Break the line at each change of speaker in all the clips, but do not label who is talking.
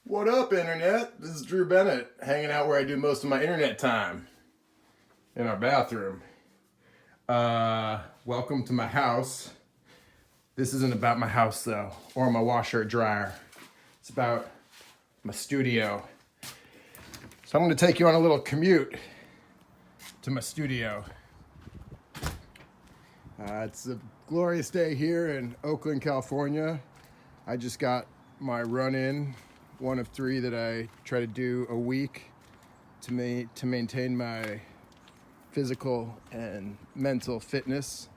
What up, Internet? This is Drew Bennett, hanging out where I do most of my internet time, in our bathroom. Welcome to my house. This isn't about my house, though, or my washer or dryer. It's about my studio. So I'm going to take you on a little commute to my studio. It's a glorious day here in Oakland, California. I just got my run-in, one of 3 that I try to do a week to maintain my physical and mental fitness.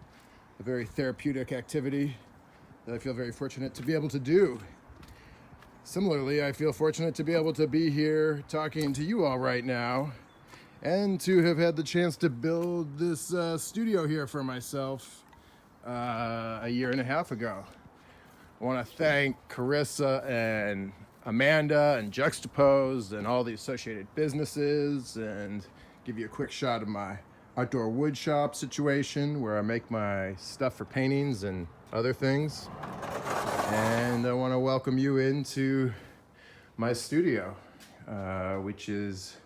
A very therapeutic activity that I feel very fortunate to be able to do. Similarly, I feel fortunate to be able to be here talking to you all right now and to have had the chance to build this studio here for myself a year and a half ago. I want to thank Carissa and Amanda and Juxtaposed and all the associated businesses, and give you a quick shot of my outdoor wood shop situation where I make my stuff for paintings and other things. And I want to welcome you into my studio, which is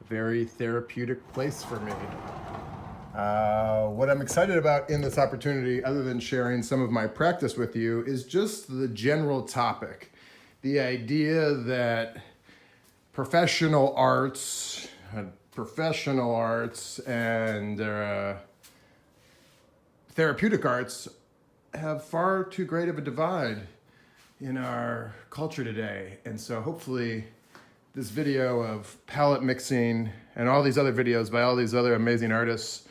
a very therapeutic place for me. What I'm excited about in this opportunity, other than sharing some of my practice with you, is just the general topic. The idea that professional arts and therapeutic arts have far too great of a divide in our culture today. And so hopefully this video of palette mixing and all these other videos by all these other amazing artists,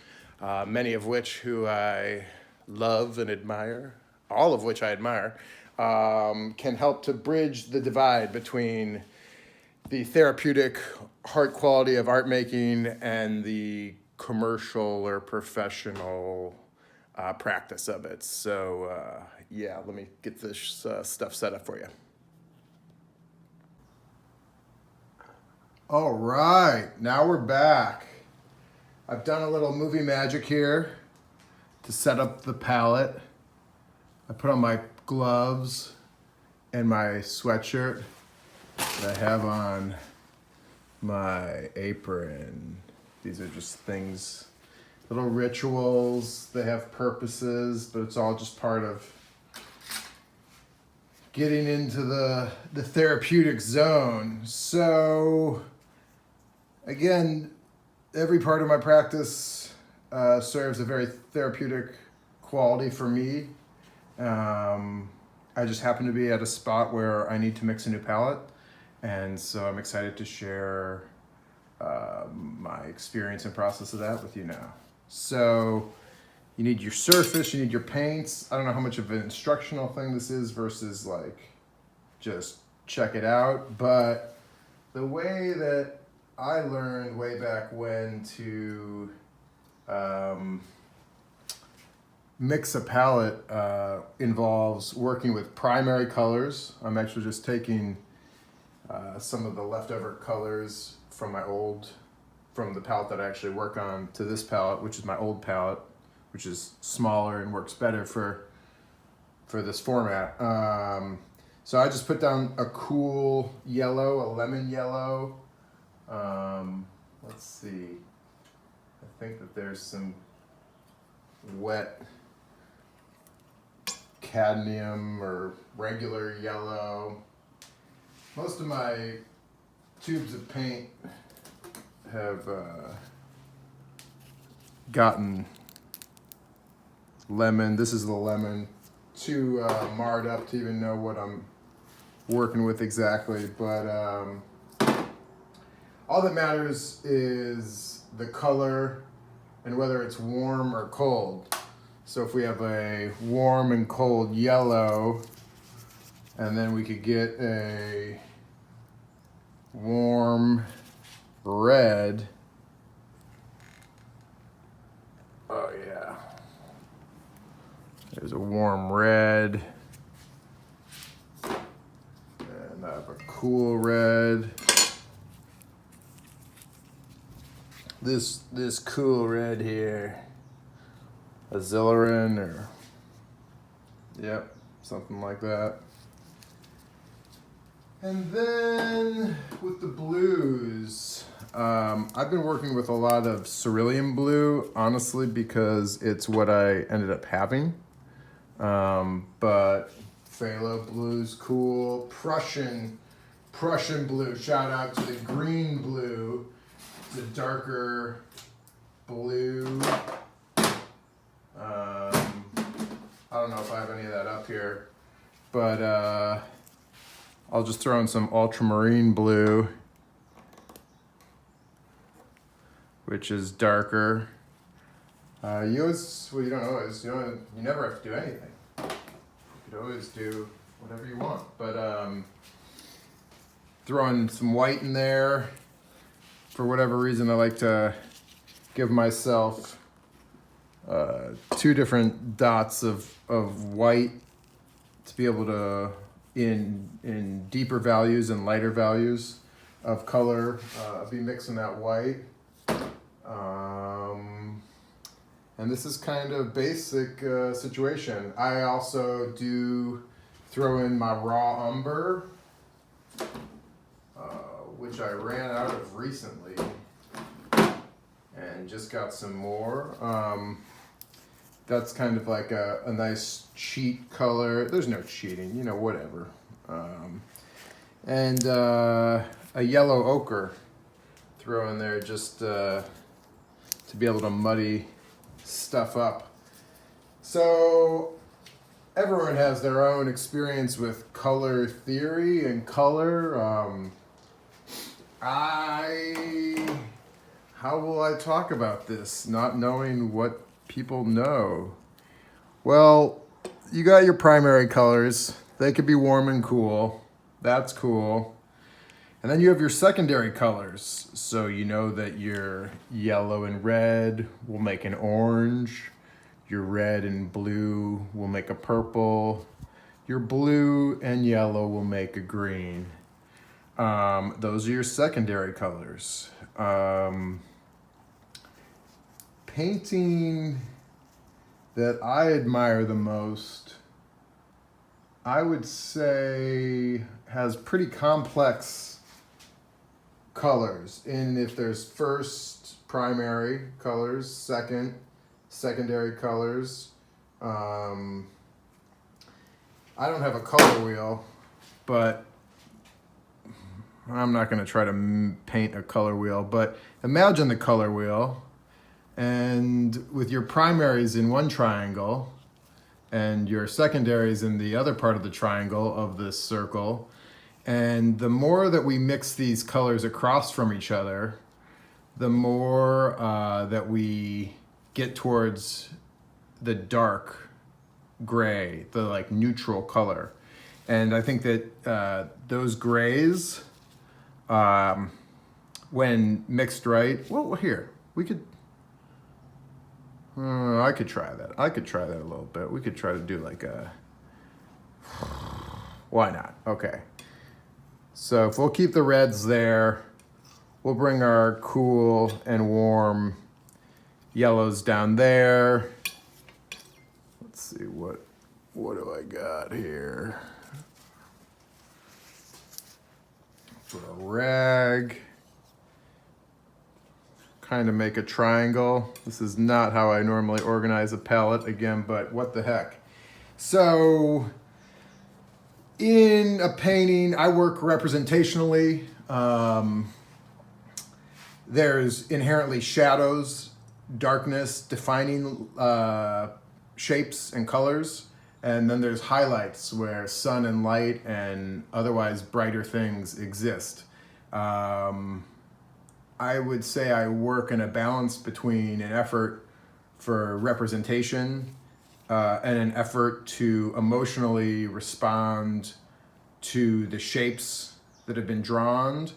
many of which who I love and admire, all of which I admire, can help to bridge the divide between the therapeutic heart quality of art making and the commercial or professional practice of it. So yeah, let me get this stuff set up for you. All right, now we're back. I've done a little movie magic here to set up the palette. I put on my gloves and my sweatshirt that I have on my apron. These are just things, little rituals. They have purposes, but it's all just part of getting into the therapeutic zone. So again, every part of my practice serves a very therapeutic quality for me. I just happen to be at a spot where I need to mix a new palette, and so I'm excited to share my experience and process of that with you now. So you need your surface, you need your paints. I don't know how much of an instructional thing this is versus like just check it out, but the way that I learned way back when to mix a palette involves working with primary colors. I'm actually just taking some of the leftover colors from the palette that I actually work on to this palette, which is my old palette, which is smaller and works better for this format. So I just put down a cool yellow, a lemon yellow. Let's see. I think that there's some wet cadmium or regular yellow. Most of my tubes of paint have gotten lemon. This is the lemon. Too marred up to even know what I'm working with exactly, but all that matters is the color and whether it's warm or cold. So if we have a warm and cold yellow, and then we could get a warm red. Oh yeah. There's a warm red. And I have a cool red. This cool red here. Azillarin or, yep, something like that. And then with the blues, I've been working with a lot of cerulean blue, honestly, because it's what I ended up having. But phthalo blue's cool. Prussian blue. Shout out to the green blue, the darker blue. I don't know if I have any of that up here, but I'll just throw in some ultramarine blue, which is darker. You never have to do anything. You could always do whatever you want, but throwing some white in there. For whatever reason, I like to give myself 2 different dots of white to be able to, in deeper values and lighter values of color, be mixing that white. And this is kind of basic situation. I also do throw in my raw umber, which I ran out of recently and just got some more. That's kind of like a nice cheat color. There's no cheating, whatever. And a yellow ochre throw in there just to be able to muddy stuff up. So everyone has their own experience with color theory and color. How will I talk about this, not knowing what people know? Well, you got your primary colors. They could be warm and cool. That's cool. And then you have your secondary colors. So you know that your yellow and red will make an orange. Your red and blue will make a purple. Your blue and yellow will make a green. Those are your secondary colors. Painting that I admire the most, I would say, has pretty complex colors. And if there's first primary colors, secondary colors. I don't have a color wheel, but I'm not going to try to paint a color wheel, but imagine the color wheel, and with your primaries in one triangle and your secondaries in the other part of the triangle of this circle. And the more that we mix these colors across from each other, the more that we get towards the dark gray, the like neutral color. And I think that those grays, when mixed right, well, here, we could, I could try that. I could try that a little bit. We could try to do like a, why not? Okay. So if we'll keep the reds there, we'll bring our cool and warm yellows down there. Let's see, what do I got here? Put a rag. Kind of make a triangle. This is not how I normally organize a palette again, but what the heck. So in a painting, I work representationally. There's inherently shadows, darkness, defining shapes and colors. And then there's highlights where sun and light and otherwise brighter things exist. I would say I work in a balance between an effort for representation and an effort to emotionally respond to the shapes that have been drawn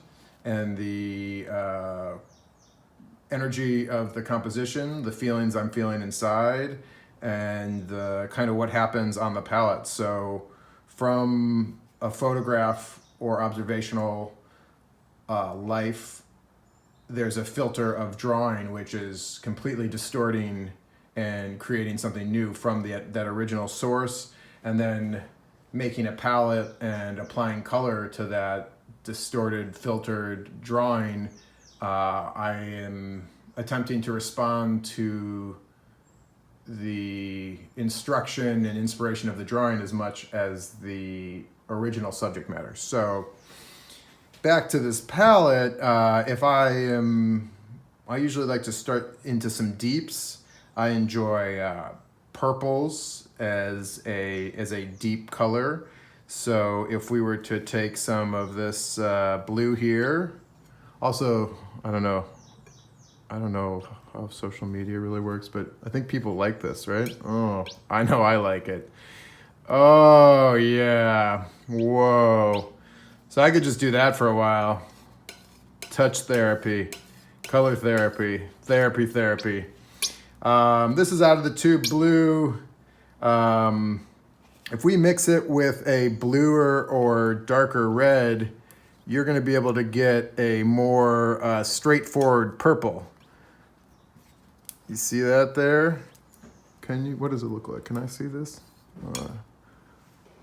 and the energy of the composition, the feelings I'm feeling inside, and the kind of what happens on the palette. So from a photograph or observational life, there's a filter of drawing which is completely distorting and creating something new from that original source. And then making a palette and applying color to that distorted, filtered drawing, I am attempting to respond to the instruction and inspiration of the drawing as much as the original subject matter. So back to this palette, I usually like to start into some deeps. I enjoy purples as a deep color. So if we were to take some of this blue here, also, I don't know how social media really works, but I think people like this, right? Oh, I know I like it. Oh yeah, whoa. So I could just do that for a while. Touch therapy, color therapy, therapy. This is out of the tube blue. If we mix it with a bluer or darker red, you're gonna be able to get a more straightforward purple. You see that there? Can you, what does it look like? Can I see this?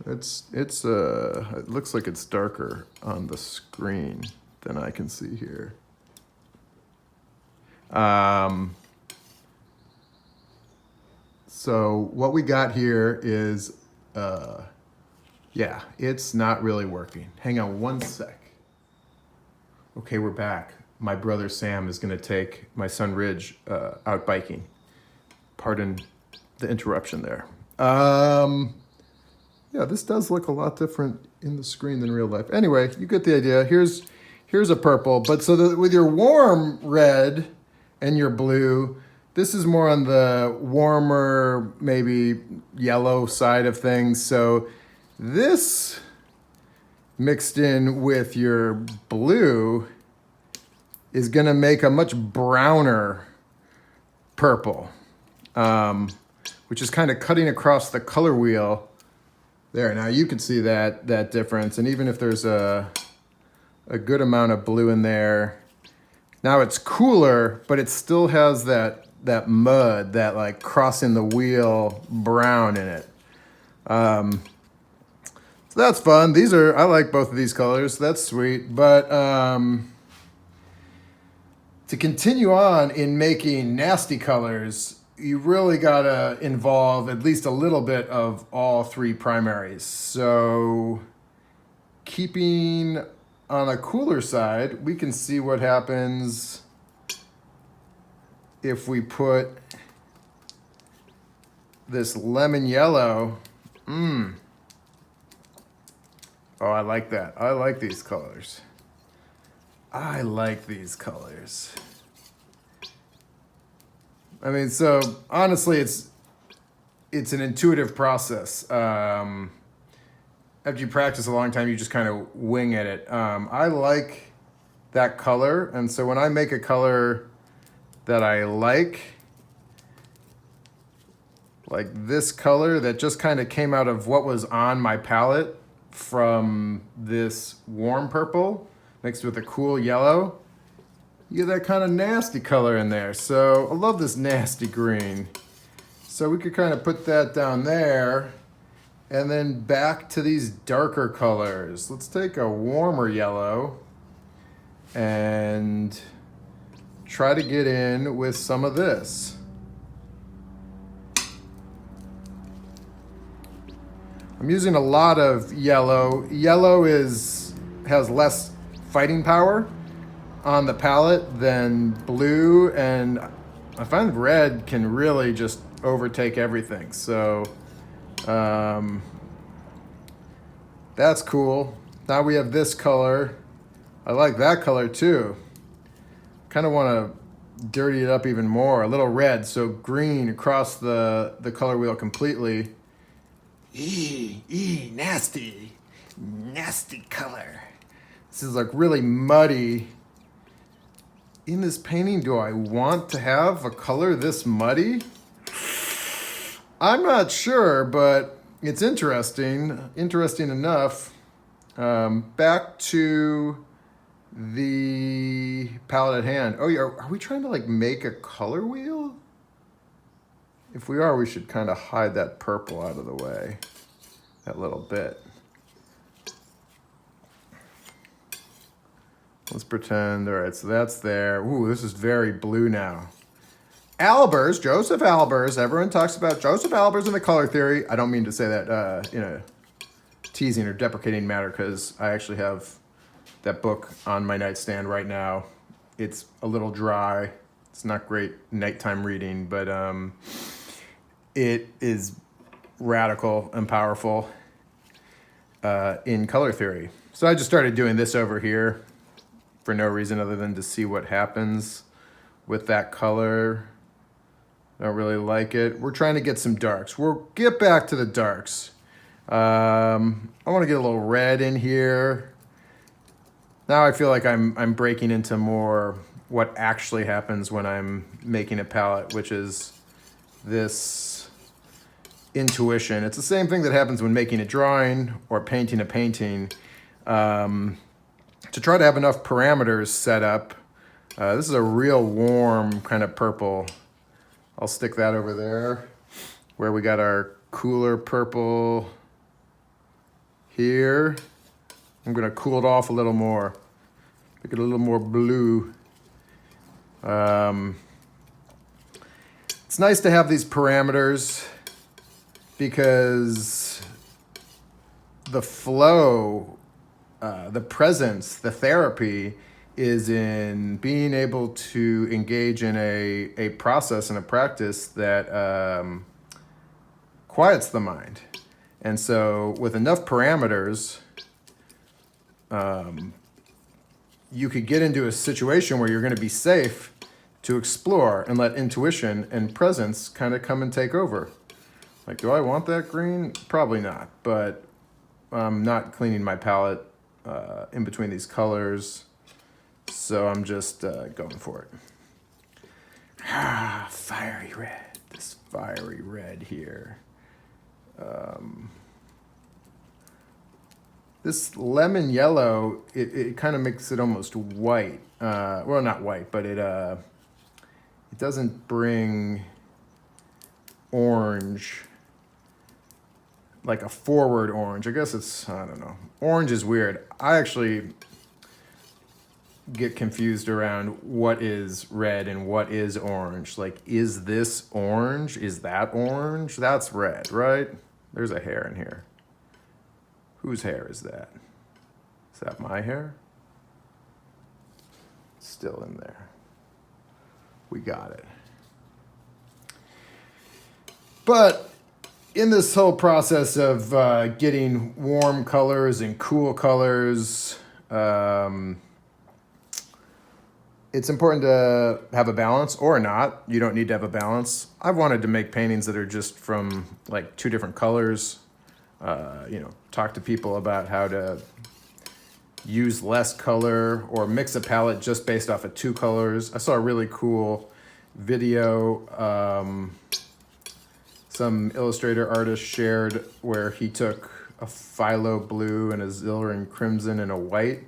It looks like it's darker on the screen than I can see here. So what we got here is, yeah, it's not really working. Hang on one sec. Okay, we're back. My brother Sam is gonna take my son Ridge out biking. Pardon the interruption there. Yeah, this does look a lot different in the screen than real life. Anyway, you get the idea. Here's a purple, but so with your warm red and your blue, this is more on the warmer, maybe yellow side of things. So this mixed in with your blue is gonna make a much browner purple, which is kind of cutting across the color wheel there. Now you can see that difference, and even if there's a good amount of blue in there, now it's cooler, but it still has that mud, that like crossing the wheel brown in it. So that's fun. I like both of these colors. That's sweet. But to continue on in making nasty colors, you really gotta involve at least a little bit of all three primaries. So keeping on a cooler side, we can see what happens if we put this lemon yellow. Oh, I like that. I like these colors. I like these colors. I mean, so honestly, it's an intuitive process. After you practice a long time, you just kind of wing at it. I like that color, and so when I make a color that I like this color that just kind of came out of what was on my palette from this warm purple mixed with a cool yellow, you get that kind of nasty color in there. So I love this nasty green. So we could kind of put that down there, and then back to these darker colors. Let's take a warmer yellow and try to get in with some of this. I'm using a lot of yellow. Yellow has less fighting power on the palette than blue, and I find red can really just overtake everything. So that's cool. Now we have this color. I like that color too. Kind of want to dirty it up even more. A little red, so green across the color wheel completely. Nasty color. This is like really muddy. In this painting, do I want to have a color this muddy? I'm not sure, but it's interesting enough. Back to the palette at hand. Oh yeah, are we trying to like make a color wheel? If we are, we should kind of hide that purple out of the way. that little bit. Let's pretend, all right, so that's there. Ooh, this is very blue now. Albers, Joseph Albers, everyone talks about Joseph Albers in the color theory. I don't mean to say that in a teasing or deprecating manner, because I actually have that book on my nightstand right now. It's a little dry. It's not great nighttime reading, but it is radical and powerful in color theory. So I just started doing this over here for no reason other than to see what happens with that color. I don't really like it. We're trying to get some darks. We'll get back to the darks. I want to get a little red in here. Now I feel like I'm breaking into more what actually happens when I'm making a palette, which is this intuition. It's the same thing that happens when making a drawing or painting a painting. To try to have enough parameters set up. This is a real warm kind of purple. I'll stick that over there where we got our cooler purple here. I'm gonna cool it off a little more, make it a little more blue. It's nice to have these parameters because the flow, the presence, the therapy is in being able to engage in a process and a practice that quiets the mind. And so with enough parameters, you could get into a situation where you're going to be safe to explore and let intuition and presence kind of come and take over. Like, do I want that green? Probably not, but I'm not cleaning my palette in between these colors, so I'm just going for it. Fiery red, this fiery red here. This lemon yellow, it kind of makes it almost white. Well, not white, but it doesn't bring orange, like a forward orange. I guess it's, I don't know. Orange is weird. I actually get confused around what is red and what is orange. Like, is this orange? Is that orange? That's red, right? There's a hair in here. Whose hair is that? Is that my hair? It's still in there. We got it. But in this whole process of getting warm colors and cool colors, it's important to have a balance, or not. You don't need to have a balance. I've wanted to make paintings that are just from like two different colors. Talk to people about how to use less color or mix a palette just based off of two colors. I saw a really cool video some illustrator artist shared where he took a phthalo blue and a Zillion crimson and a white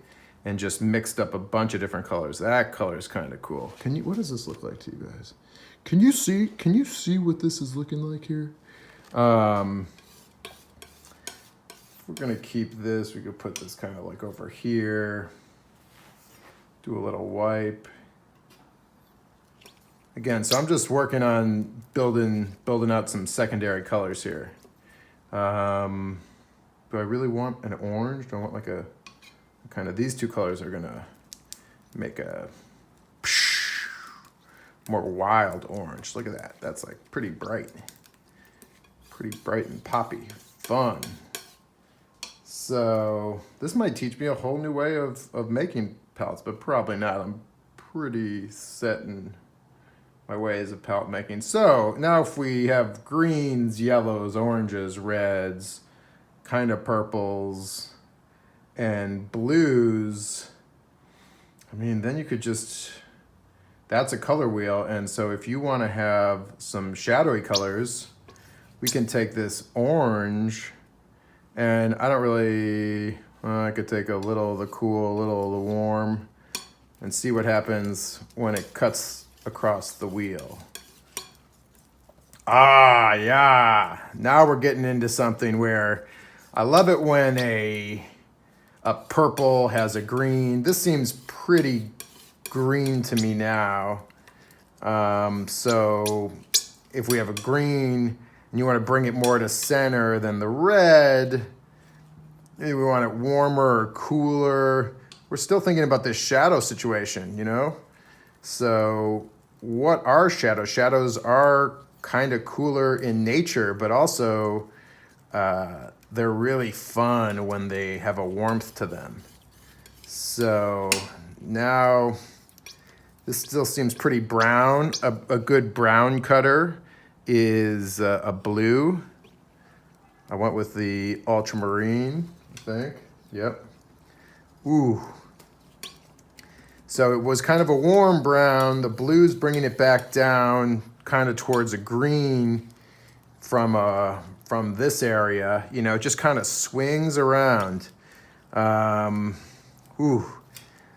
and just mixed up a bunch of different colors. That color is kind of cool. What does this look like to you guys? Can you see what this is looking like here? If we're gonna keep this, we could put this kind of like over here. Do a little wipe. Again, so I'm just working on building out some secondary colors here. Do I really want an orange? Do I want like a kind of, these two colors are gonna make a more wild orange. Look at that. That's like pretty bright and poppy, fun. So this might teach me a whole new way of making palettes, but probably not. I'm pretty set in my ways of palette making. So now if we have greens, yellows, oranges, reds, kind of purples, and blues, I mean, then you could just, that's a color wheel. And so if you want to have some shadowy colors, we can take this orange, and I don't really, I could take a little of the cool, a little of the warm, and see what happens when it cuts across the wheel. Ah, yeah. Now we're getting into something where I love it when a purple has a green. This seems pretty green to me now. So if we have a green and you want to bring it more to center than the red, maybe we want it warmer or cooler. We're still thinking about this shadow situation, you know? So what are shadows? Shadows are kind of cooler in nature, but also they're really fun when they have a warmth to them. So now this still seems pretty brown. A good brown cutter is a blue. I went with the ultramarine, I think. Yep. Ooh. So it was kind of a warm brown. The blue's bringing it back down kind of towards a green from this area. You know, it just kind of swings around. Ooh.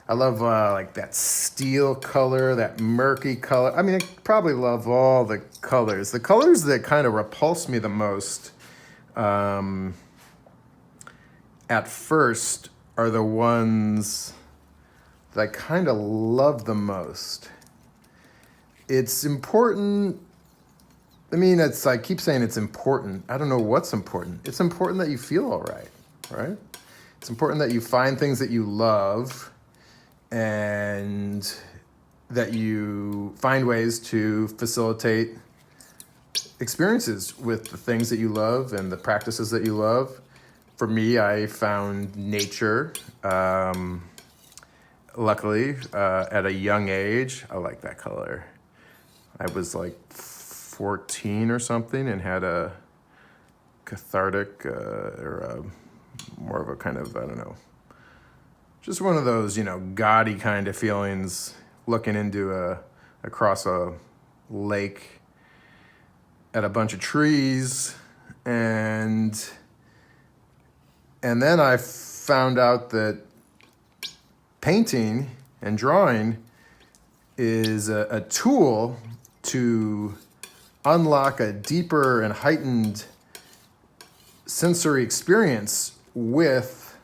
I love like that steel color, that murky color. I mean, I probably love all the colors. The colors that kind of repulse me the most at first are the ones that I kind of love the most. It's important. I mean, I keep saying it's important. I don't know what's important. It's important that you feel all right, right? It's important that you find things that you love and that you find ways to facilitate experiences with the things that you love and the practices that you love. For me, I found nature, luckily, at a young age. I like that color. I was like 14 or something and had a cathartic or more of a kind of, I don't know, just one of those, you know, gaudy kind of feelings looking into across a lake at a bunch of trees. And then I found out that painting and drawing is a tool to unlock a deeper and heightened sensory experience with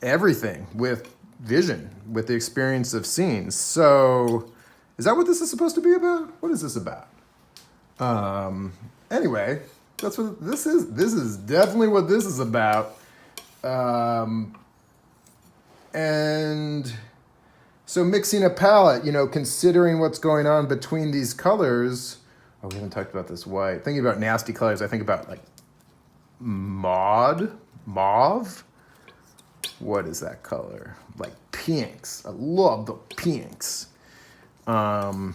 everything, with vision, with the experience of scenes. So is that what this is supposed to be about? What is this about? Anyway, that's what this is. This is definitely what this is about. And so mixing a palette, you know, considering what's going on between these colors. Oh, we haven't talked about this white. Thinking about nasty colors, I think about like mauve. What is that color? Like pinks. I love the pinks. So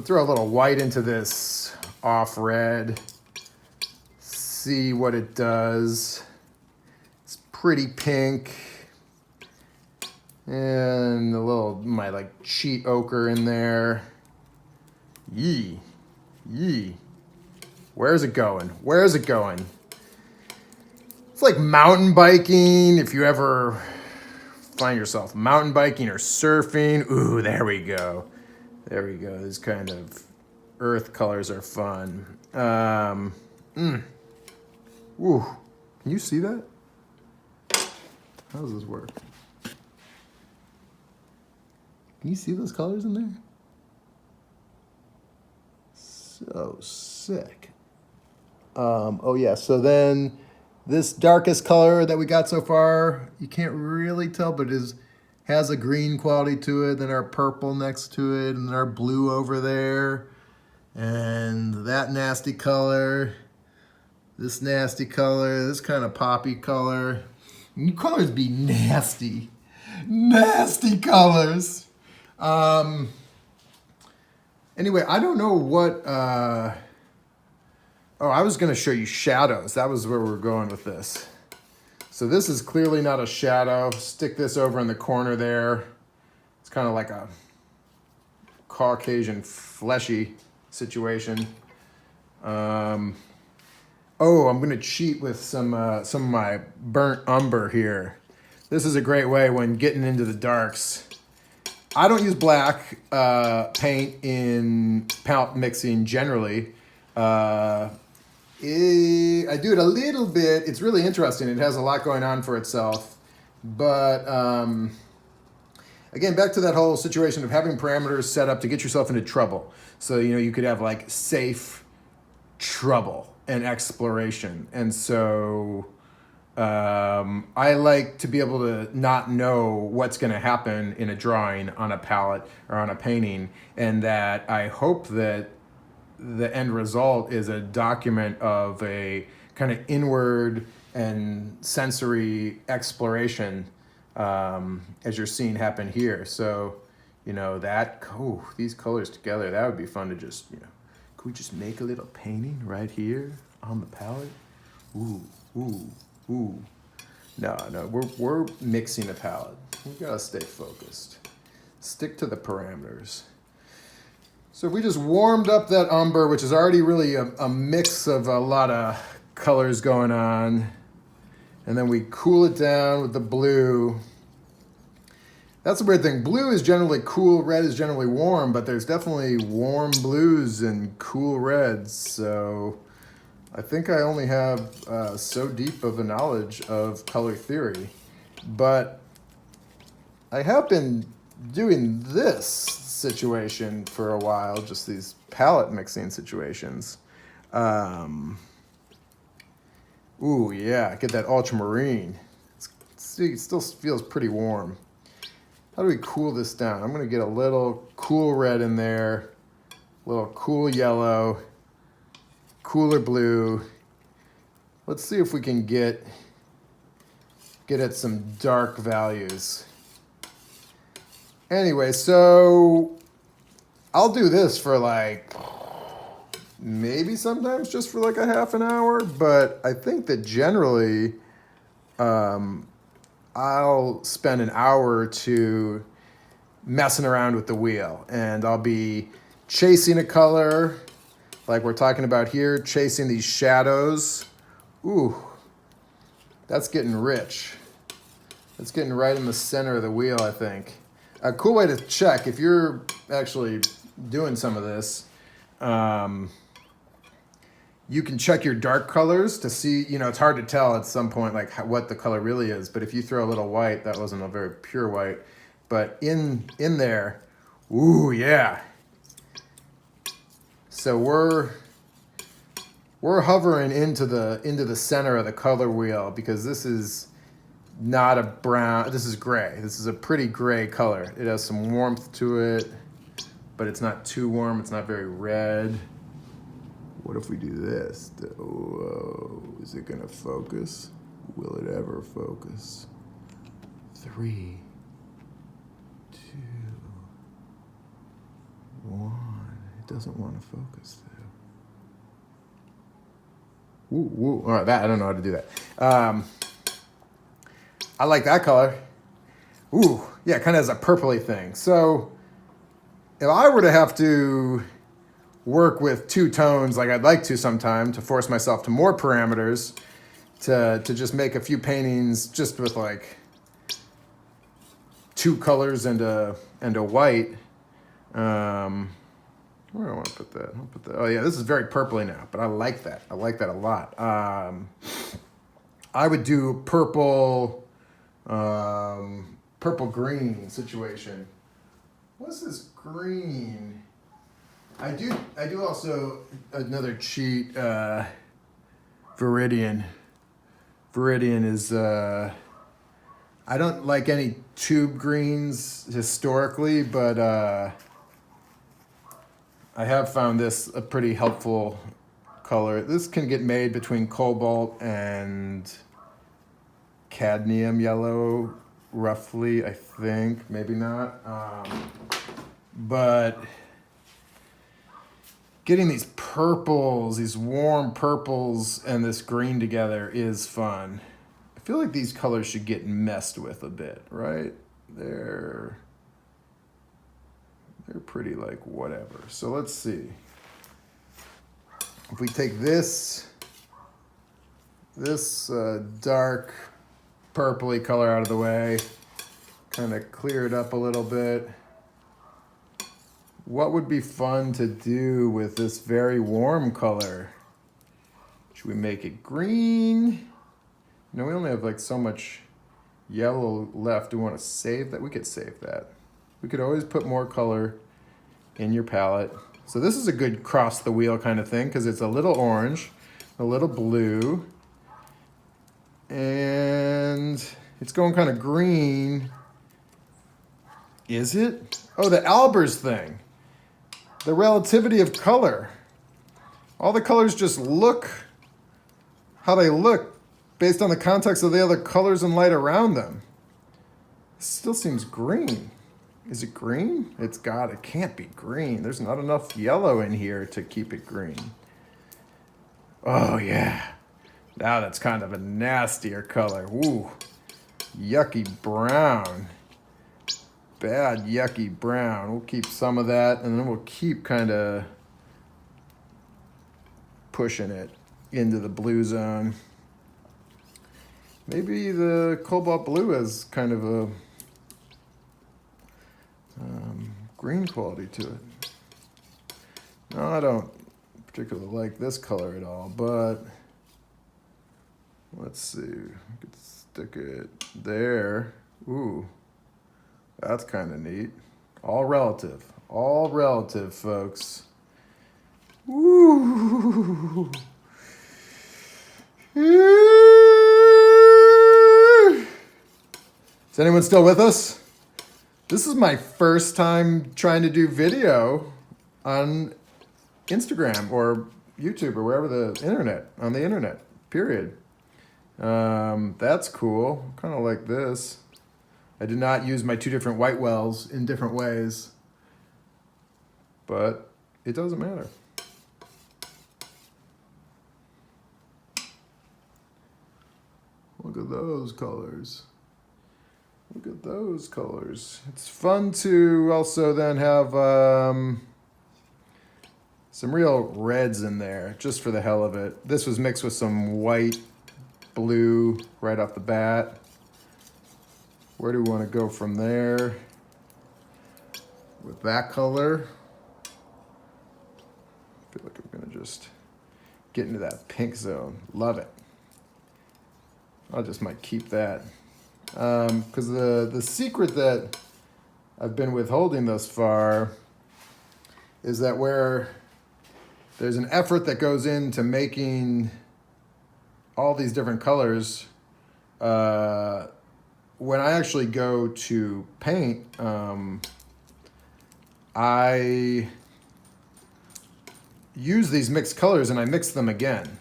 throw a little white into this off red. See what it does. It's pretty pink. And a little, my like cheat ochre in there. Yee. Where's it going? Where's it going? It's like mountain biking. If you ever find yourself mountain biking or surfing. Ooh, there we go. There we go. These kind of earth colors are fun. Ooh, can you see that? How does this work? Can you see those colors in there? So sick. Oh yeah, so then this darkest color that we got so far, you can't really tell, but has a green quality to it, then our purple next to it, and then our blue over there, and that nasty color, this nasty color, this kind of poppy color. You colors be nasty. Nasty colors. Anyway, I don't know what, oh, I was gonna show you shadows. That was where we're going with this. So this is clearly not a shadow. Stick this over in the corner there. It's kind of like a Caucasian fleshy situation. Oh, I'm gonna cheat with some of my burnt umber here. This is a great way when getting into the darks. I don't use black paint in palette mixing generally. I I do it a little bit. It's really interesting. It has a lot going on for itself. But again, back to that whole situation of having parameters set up to get yourself into trouble. So, you could have like safe trouble and exploration. And so I like to be able to not know what's going to happen in a drawing on a palette or on a painting, and that I hope that the end result is a document of a kind of inward and sensory exploration, as you're seeing happen here. So, these colors together, that would be fun to just, could we just make a little painting right here on the palette? Ooh, ooh, ooh. No, we're mixing a palette. We gotta stay focused. Stick to the parameters. So we just warmed up that umber, which is already really a mix of a lot of colors going on. And then we cool it down with the blue. That's the weird thing. Blue is generally cool, red is generally warm, but there's definitely warm blues and cool reds. So I think I only have so deep of a knowledge of color theory. But I have been doing this situation for a while, just these palette mixing situations. Ooh, yeah, get that ultramarine. It still feels pretty warm. How do we cool this down? I'm gonna get a little cool red in there, a little cool yellow, cooler blue. Let's see if we can get at some dark values. Anyway, so I'll do this for like maybe sometimes just for like a half an hour, but I think that generally I'll spend an hour or two messing around with the wheel, and I'll be chasing a color like we're talking about here, chasing these shadows. Ooh, that's getting rich. That's getting right in the center of the wheel, I think. A cool way to check if you're actually doing some of this, you can check your dark colors to see, it's hard to tell at some point like what the color really is, but if you throw a little white, that wasn't a very pure white, but in there, ooh, yeah. So we're hovering into the center of the color wheel, because this is not a brown, this is gray. This is a pretty gray color. It has some warmth to it, but it's not too warm. It's not very red. What if we do this? Whoa, is it gonna focus? Will it ever focus? 3, 2, 1. It doesn't want to focus though. Ooh, ooh. All right, I don't know how to do that. I like that color. Ooh, yeah, kind of has a purpley thing. So if I were to have to work with two tones like I'd like to sometime, to force myself to more parameters, to just make a few paintings just with like two colors and a white. Where do I want to put that? I'll put that. Oh yeah, this is very purpley now, but I like that. I like that a lot. I would do purple green situation. What's this green? I do also another cheat, Viridian. Viridian is, I don't like any tube greens historically, but I have found this a pretty helpful color. This can get made between cobalt and cadmium yellow, roughly, I think, maybe not. But getting these purples, these warm purples and this green together is fun. I feel like these colors should get messed with a bit, right? They're pretty like whatever. So let's see. If we take this dark purpley color out of the way, kind of clear it up a little bit. What would be fun to do with this very warm color? Should we make it green? You know, we only have like so much yellow left. Do we want to save that? We could save that. We could always put more color in your palette. So this is a good cross the wheel kind of thing because it's a little orange, a little blue, and it's going kind of green. Is it? Oh, the Albers thing. The relativity of color. All the colors just look how they look based on the context of the other colors and light around them. It still seems green. Is it green? It can't be green. There's not enough yellow in here to keep it green. Oh yeah. Now that's kind of a nastier color. Ooh, yucky brown. Bad yucky brown. We'll keep some of that and then we'll keep kind of pushing it into the blue zone. Maybe the cobalt blue has kind of a green quality to it. No, I don't particularly like this color at all, but let's see. I could stick it there. Ooh, that's kind of neat. All relative, folks. Ooh. Is anyone still with us? This is my first time trying to do video on Instagram or YouTube or wherever on the internet, period. That's cool. Kind of like this. I did not use my two different white wells in different ways, but it doesn't matter. Look at those colors. Look at those colors. It's fun to also then have some real reds in there, just for the hell of it. This was mixed with some white, blue right off the bat. Where do we want to go from there? With that color. I feel like I'm gonna just get into that pink zone. Love it. I just might keep that. Because the secret that I've been withholding thus far is that where there's an effort that goes into making all these different colors, when I actually go to paint, I use these mixed colors and I mix them again.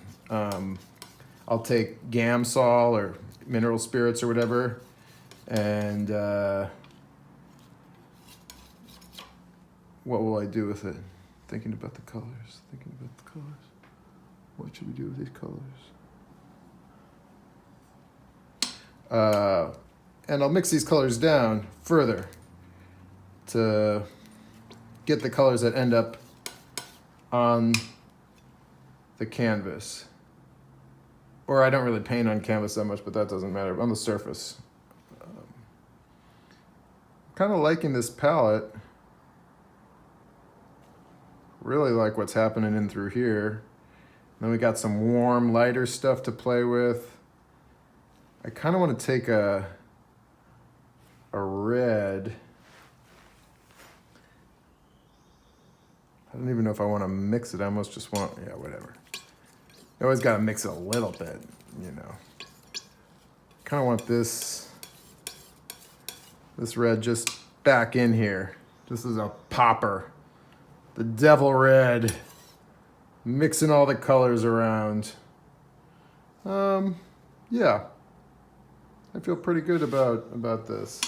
I'll take Gamsol or mineral spirits or whatever, and what will I do with it? Thinking about the colors. What should we do with these colors? And I'll mix these colors down further to get the colors that end up on the canvas. Or I don't really paint on canvas that much, but that doesn't matter. On the surface. Kind of liking this palette. Really like what's happening in through here. Then we got some warm, lighter stuff to play with. I kind of want to take a red. I don't even know if I want to mix it. I almost just want, yeah, whatever. You always got to mix it a little bit, you know. Kind of want this red just back in here. This is a popper. The devil red. Mixing all the colors around. Yeah. I feel pretty good about this.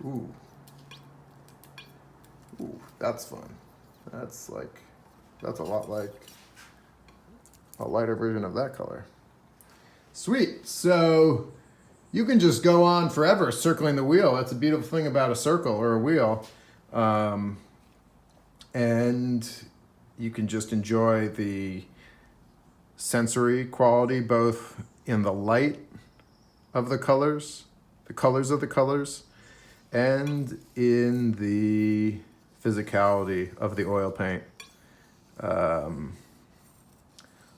Ooh. Ooh, that's fun. That's a lot like a lighter version of that color. Sweet. So you can just go on forever circling the wheel. That's a beautiful thing about a circle or a wheel. And you can just enjoy the sensory quality, both in the light of the colors of the colors, and in the physicality of the oil paint.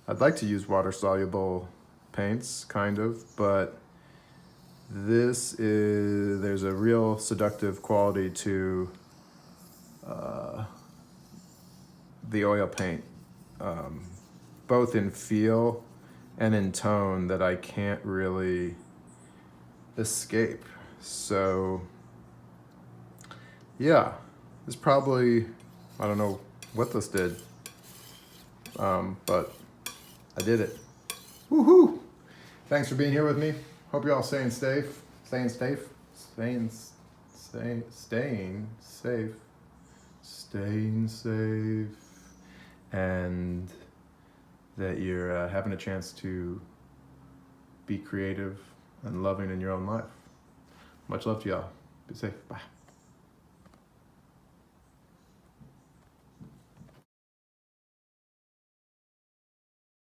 I'd like to use water-soluble paints, kind of, but there's a real seductive quality to the oil paint, both in feel and in tone, that I can't really escape. So yeah, this probably, I don't know what this did, but I did it. Woohoo! Thanks for being here with me. Hope you're all staying safe, staying safe, staying safe, and that you're having a chance to be creative and loving in your own life. Much love to y'all. Be safe. Bye.